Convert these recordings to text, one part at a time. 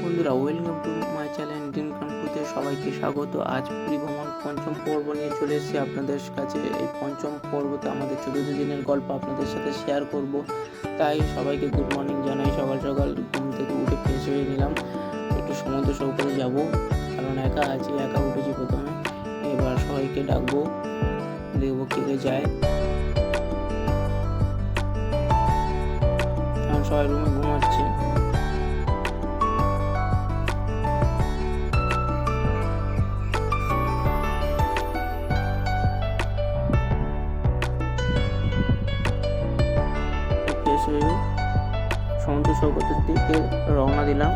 বন্ধুরা, welcome to my channel dream কান্ট্রিতে সবাইকে স্বাগত। আজ পুরী ভ্রমণ পঞ্চম পর্ব নিয়ে চলে এসেছি আপনাদের কাছে। এই পঞ্চম পর্বতে আমাদের 14 দিনের গল্প আপনাদের সাথে শেয়ার করব। তাই সবাইকে গুড মর্নিং জানাই। সকাল সকাল ঘুম থেকে উঠে ফ্রেশ হয়ে নিলাম, একটু সমুদ্র সৈকতে যাব, কারণ একা আছি, একা উঠেছি প্রথমে। এবার সবাইকে ডাকবো, দেখবো কে কে যায়। কারণ সবাই রুমে ঘুমাচ্ছে। সমুদ্র সৈকতের দিকে রওনা দিলাম।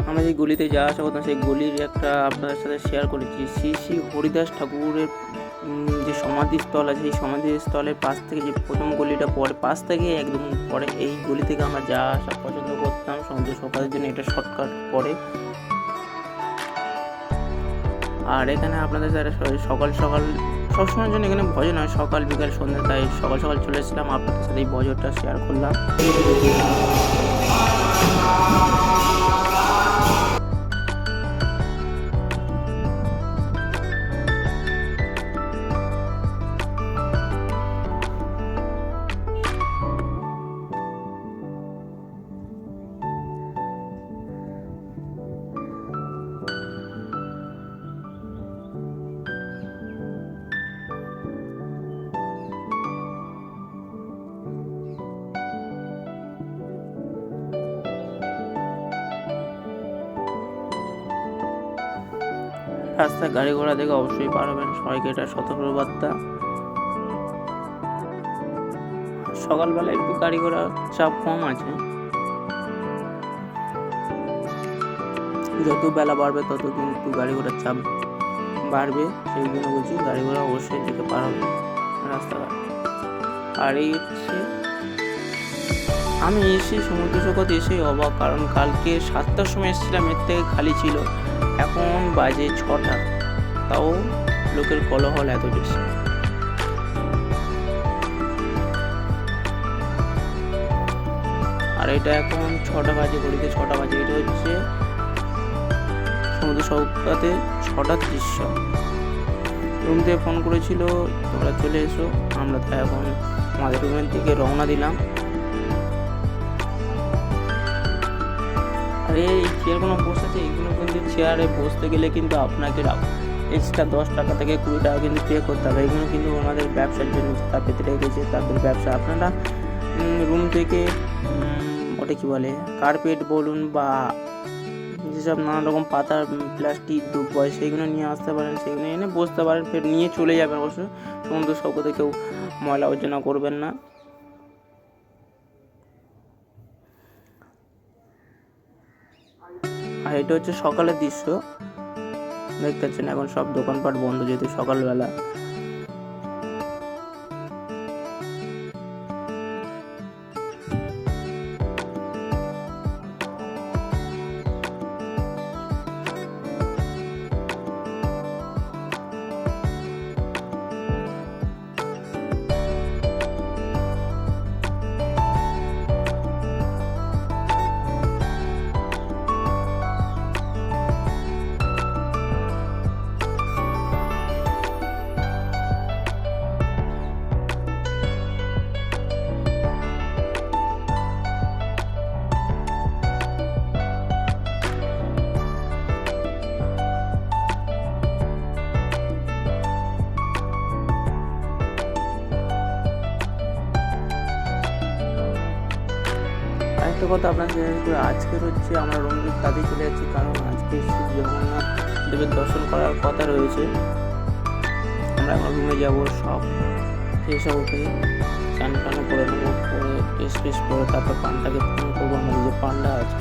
আমরা যে গলিতে যাওয়া আসা করতাম, সেই গলির একটা আপনাদের সাথে শেয়ার করেছি। শ্রী শ্রী হরিদাস ঠাকুরের যে সমাধিস্থল আছে, সেই সমাধিস্থলের পাশ থেকে যে প্রথম গলিটা পড়ে, পাশ থেকে একদম পরে, এই গলি থেকে আমরা যাওয়া আসা পছন্দ করতাম সমুদ্র সৈকতের জন্য। এটা শর্টকাট পড়ে। আর এখানে আপনাদের সাথে সকাল সকাল সবসময়ের জন্য এখানে ভজন হয়, সকাল বিকাল সন্ধ্যা। তাই সকাল সকাল চলে এসেছিলাম, আপনাদের সাথে এই ভজনটা শেয়ার করলাম। রাস্তায় গাড়ি ঘোড়া দেখে অবশ্যই পার হবেন, সবাইকে এটা সতর্কবার্তা। সকালবেলা একটু গাড়ি ঘোড়া চাপ কম আছে, যত বেলা বাড়বে তত কিন্তু গাড়ি ঘোড়ার চাপ বাড়বে। সেই জন্য বলছি গাড়ি ঘোড়া অবশ্যই দেখে পার হবে রাস্তাঘাট। আর এই হচ্ছে, আমি এসে সমুদ্র সৈকত এসেই অবাক, কারণ কালকে 7টার সময় এসেছিলাম, এর থেকে খালি ছিল। এখন বাজে 6টা, তাও লোকের কোলাহল এত বেশি। আর এটা এখন 6টা বাজে, ঘড়িতে 6টা বাজে। এটা হচ্ছে সমুদ্র সৈকতে 6টার দৃশ্য। রুম থেকে ফোন করেছিল, তোমরা চলে এসো। আমরা তো এখন আমাদের রুমের দিকে রওনা দিলাম। আর এই চেয়ারগুলো বসেছে, এইগুলো কিন্তু চেয়ারে বসতে গেলে কিন্তু আপনাকে এক্সট্রা 10 টাকা থেকে 20 টাকা কিন্তু পে করতে হবে। এগুলো কিন্তু ওনাদের ব্যবসার জন্য যারা পেতে রেখেছে, তাদের ব্যবসা। আপনারা রুম থেকে ওটা কি বলে, কার্পেট বলুন বা যেসব নানা রকম পাতা, প্লাস্টিক, দুব্বয়, সেইগুলো নিয়ে আসতে পারেন, সেগুলো এনে বসতে পারেন, ফের নিয়ে চলে যাবেন। অবশ্য সমুদ্র সৈকতে কেউ ময়লা আবর্জনা করবেন না। আর এটা হচ্ছে সকালের দৃশ্য, দেখতে পাচ্ছেন। এখন সব দোকানপাট বন্ধ, যেহেতু সকালবেলা। একটা কথা আপনাদের, আজকের হচ্ছে আমরা রঞ্জিত তাদের চলে যাচ্ছি, কারণ আজকে শ্রী জগন্নাথ দেবের দর্শন করার কথা রয়েছে। আমরা আমার রুমে যাবো, সব ফ্রেশ ওকে স্নান টান করে নেবো, করে টেস্ট ফেস্ট করে তারপর পান্ডাকে ফোন করবো, আমাদের যে পান্ডা আছে।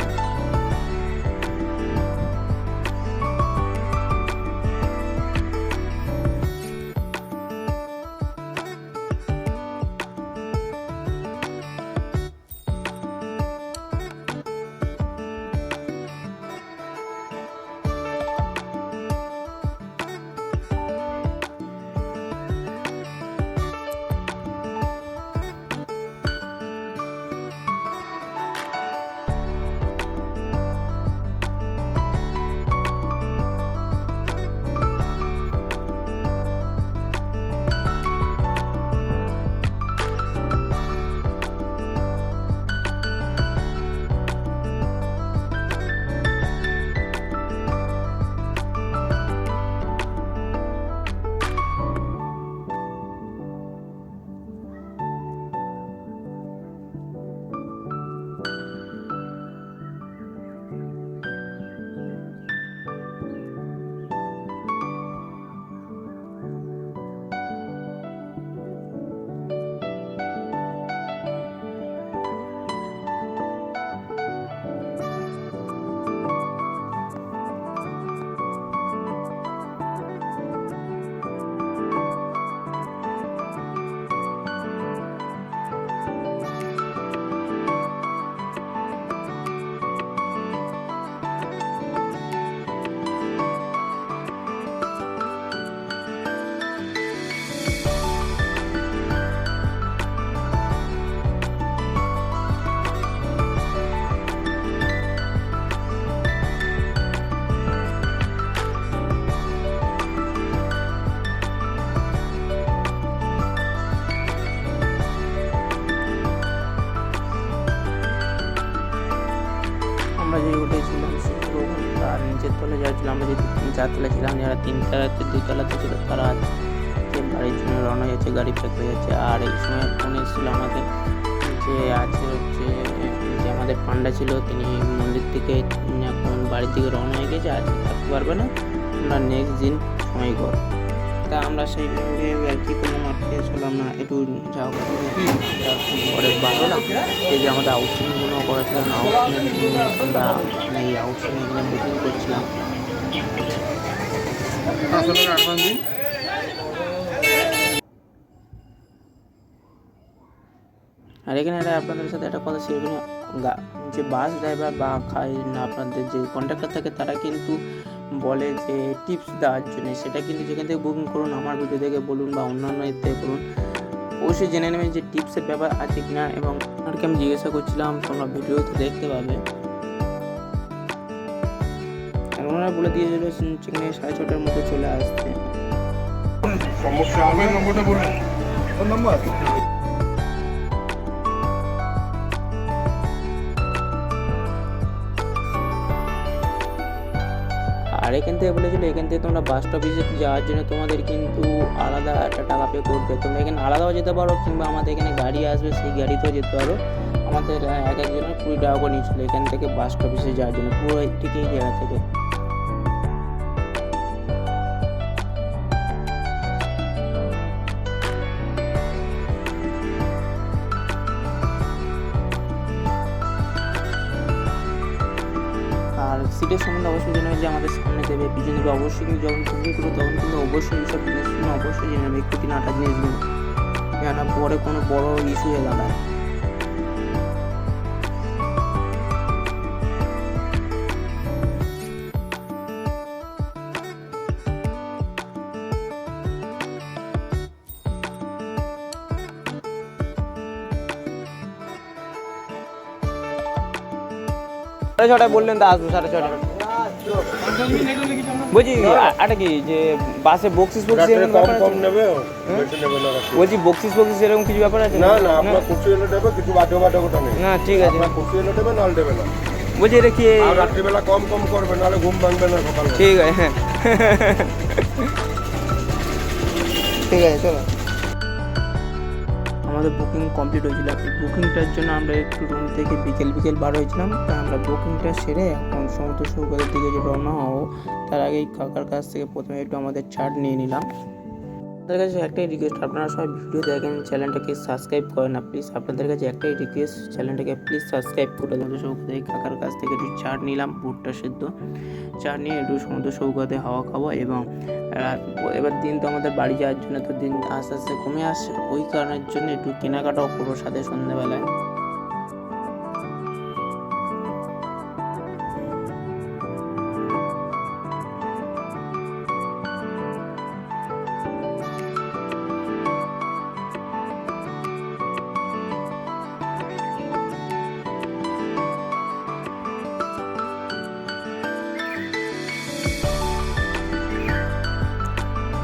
আমরা যে উঠেছিলাম তার নিচের তলা যাচ্ছিলাম, আমরা যে 4 তলা ছিলাম, যারা 3 তলাতে 2 তলাতে ছিল তারা আজকে বাড়ির জন্য রওনা হয়েছে, গাড়ি প্যাক হয়ে যাচ্ছে। আর এই সময় ফোন এসেছিলো আমাদের যে আছে হচ্ছে যে আমাদের পান্ডা ছিল, তিনি মন্দির থেকে এখন বাড়ির দিকে রওনা হয়ে গেছে, আজকে থাকতে পারবে না, আমরা নেক্সট দিন সময় কর। তা আমরা সেই ভেবে আর কি করলাম, আর ফ্রেশ হলাম না, একটু যাও পরে বার হলাম। এই যে আমাদের আউটসোর্সিংগুলো করা ছিল না, আউটসোর্সিং আমরা এই আউটসোর্সিং এখানে বুকিং করছিলাম। আর এখানে আপনাদের সাথে একটা কথা ছিল, যে বাস ড্রাইভার বা আপনাদের যে কন্ট্রাক্টর থাকে তারা কিন্তু বলে যে টিপস দেওয়ার জন্য, সেটা কিন্তু যেখান থেকে বুকিং করুন, আমার ভিডিও থেকে বলুন বা অন্যান্য এতে বলুন, অবশ্যই জেনে নেবেন যে টিপসের ব্যাপার আছে কিনা। এবং আপনাকে আমি জিজ্ঞাসা করছিলাম, তোমরা ভিডিওতে দেখতে পাবে, আর ওনারা বলে দিয়েছিল সেখানে 6:30টার মধ্যে চলে আসতে। নম্বরটা বলুন, কোন নম্বর? আর এখান থেকে বলেছিল এখান থেকে তোমরা বাস স্টপেজে যাওয়ার জন্য তোমাদের কিন্তু আলাদা একটা টাকা পে করবে, তোমরা এখানে আলাদাও যেতে পারো, কিংবা আমাদের এখানে গাড়ি আসবে সেই গাড়িতেও যেতে পারো। আমাদের এক একজনের 20 টাকা করে নিয়েছিল এখান থেকে বাস স্টপেজে যাওয়ার জন্য, পুরো ঠিক এই জায়গা থেকে। আর সিটের সম্বন্ধে অবশ্যই জেনে যে আমাদের সামনে দেবে, পিছনে দেবে, অবশ্যই কিন্তু যখন বুকিং করবে তখন কিন্তু অবশ্যই এইসব জিনিসগুলো অবশ্যই জেনে নেবে, একটু নাটা জিনিসগুলো, কেন পরে কোনো বড় ইস্যু হয়ে দাঁড়ায়। সাড়ে 6টায় বললেন তো আসবো, 6:30। বলছি একটা কি যে বাসে বক্সিস এরকম ব্যাপার কম নেবে, বলছি বক্সিস এরকম কিছু ব্যাপার আছে? না না, আপনার খুশি হলে দেবে, কিছু বাধ্যবাধকতা নেই। না ঠিক আছে, আপনার খুশি হলে দেবে, নাহলে দেবে না। বলছি এটা কি রাত্রিবেলা কম করবে, নাহলে ঘুম ভাঙবে না সকালে। ঠিক আছে, হ্যাঁ ঠিক আছে, চলো। আমাদের বুকিং কমপ্লিট হয়েছিল, বুকিংটার জন্য আমরা একটু রুম থেকে বিকেল বার হয়েছিলাম, তাই আমরা বুকিংটা সেরে এখন সমুদ্র সৈকতের দিকে যে রওনা হবো তার আগেই কাকার কাছ থেকে প্রথমে একটু আমাদের চার্ট নিয়ে নিলাম। আপনাদের কাছে একটাই রিকোয়েস্ট, আপনারা সবাই ভিডিও দেখেন, চ্যানেলটাকে সাবস্ক্রাইব করেন না প্লিজ। আপনাদের কাছে একটাই রিকোয়েস্ট, চ্যানেলটাকে প্লিজ সাবস্ক্রাইব করে দেন। সৌগতে কাকার কাছ থেকে একটু চাট নিলাম, ভুট্টা সেদ্ধ চাট নিয়ে একটু সমুদ্র সৌগতে হাওয়া খাবো। এবং এবার দিন তো আমাদের বাড়ি যাওয়ার জন্য তো দিন আস্তে আস্তে কমে আসছে, ওই কারণের জন্য একটু কেনাকাটাও করবো সাথে সন্ধ্যেবেলায়।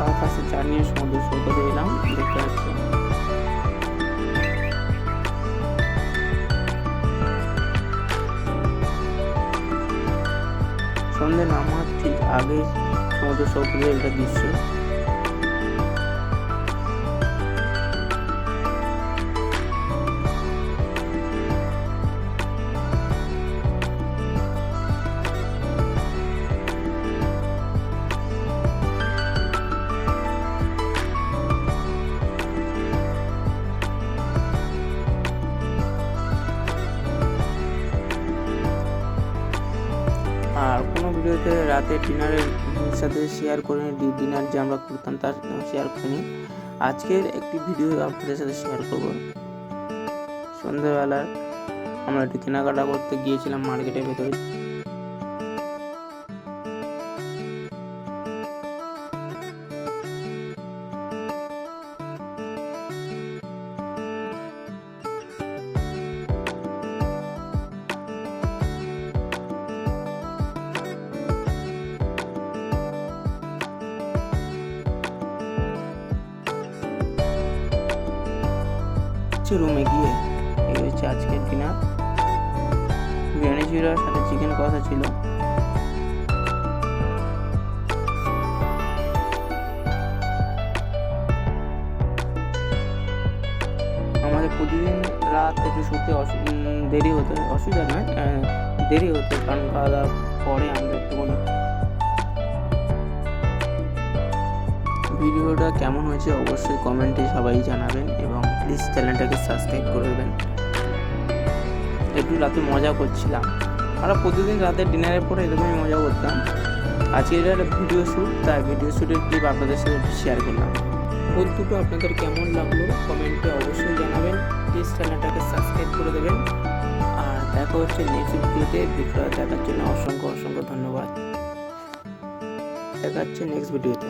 তার কাছে চা নিয়ে সমুদ্র সৈকতে এলাম, দেখতে পাচ্ছি সন্ধ্যে নামার ঠিক আগে সমুদ্র সৈকতের একটা দৃশ্য। আর কোনো ভিডিওতে রাতে ডিনারের সাথে শেয়ার করিনি, ডিনার যে আমরা করতাম তার শেয়ার করিনি। আজকের একটি ভিডিও আপনাদের সাথে শেয়ার করব। সন্ধ্যেবেলা আমরা একটু কেনাকাটা করতে গিয়েছিলাম মার্কেটের ভেতরে। রুমে গিয়ে এই হচ্ছে আজকের ডিনার। বিরিয়ানি ছিল, সাথে চিকেন কষা ছিল। আমাদের প্রতিদিন রাত একটু শুতে দেরি হতো, অসুবিধা নয়, দেরি হতো, কারণ খাওয়া দাওয়ার পরে আমরা একটুখানি। ভিডিওটা কেমন হয়েছে অবশ্যই কমেন্টে সবাই জানাবেন এবং প্লিজ চ্যানেলটাকে সাবস্ক্রাইব করে দেবেন। একটু রাতে মজা করছিলাম, আমরা প্রতিদিন রাতে ডিনারের পরে এরকমই মজা করতাম। আজকে এটা একটা ভিডিও শ্যুট, তাই ভিডিও শ্যুটের ক্লিপ আপনাদের সাথে শেয়ার করলাম। ওর দুটো আপনাদের কেমন লাগলো কমেন্টে অবশ্যই জানাবেন। প্লিজ চ্যানেলটাকে সাবস্ক্রাইব করে দেবেন। আর দেখা হচ্ছে নেক্সট ভিডিওতে। ভিডিওটা দেখার জন্য অসংখ্য অসংখ্য ধন্যবাদ। দেখা হচ্ছে নেক্সট ভিডিওতে।